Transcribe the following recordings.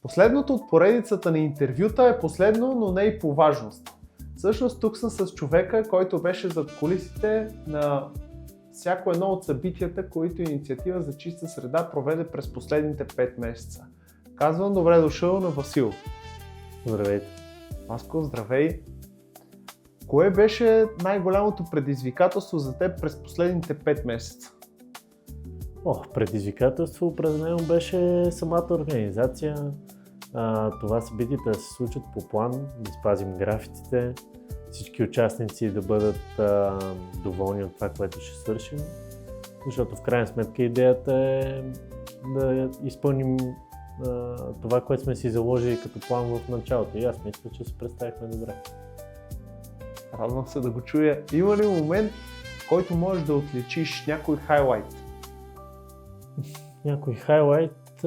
Последното от поредицата на интервюта е последно, но не и по важност. Всъщност тук съм с човека, който беше зад кулисите на всяко едно от събитията, които Инициатива за чиста среда проведе през последните 5 месеца. Казвам добре дошъл на Васил. Здравейте. Васко, здравей. Кое беше най-голямото предизвикателство за теб през последните 5 месеца? Предизвикателство определено беше самата организация. Това събитията се случат по план, да спазим графиците, всички участници да бъдат доволни от това, което ще свършим. Защото в крайна сметка идеята е да изпълним това, което сме си заложили като план в началото. И аз мисля, че се представихме добре. Радвам се да го чуя. Има ли момент, в който можеш да отличиш някой хайлайт? Някой хайлайт?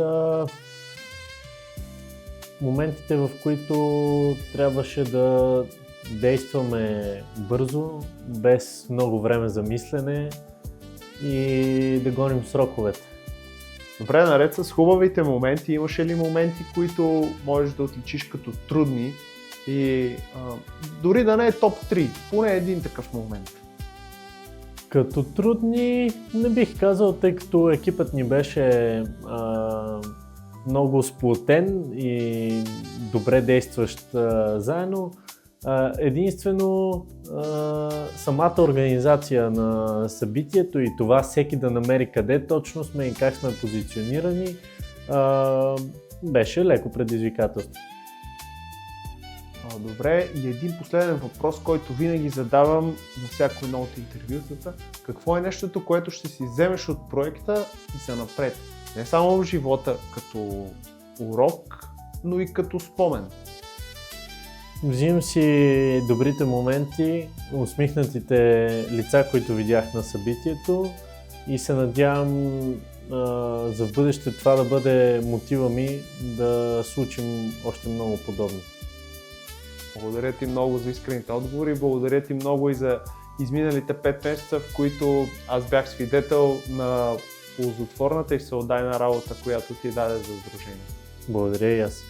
Моментите, в които трябваше да действаме бързо, без много време за мислене и да гоним сроковете. Добре, наред с хубавите моменти, имаше ли моменти, които можеш да отличиш като трудни и дори да не е топ 3, поне един такъв момент? Като трудни не бих казал, тъй като екипът ни беше много сплотен и добре действащ заедно. Единствено самата организация на събитието и това всеки да намери къде точно сме и как сме позиционирани беше леко предизвикателство. Добре, и един последен въпрос, който винаги задавам на всяко едно от интервютата. Какво е нещото, което ще си вземеш от проекта и занапред? Не само в живота като урок, но и като спомен. Взимам си добрите моменти, усмихнатите лица, които видях на събитието и се надявам за в бъдеще това да бъде мотива ми да случим още много подобно. Благодаря ти много за искрените отговори, благодаря ти много и за изминалите 5 месеца, в които аз бях свидетел на ползотворната и всеотдайна работа, която ти даде за сдружение. Благодаря и аз.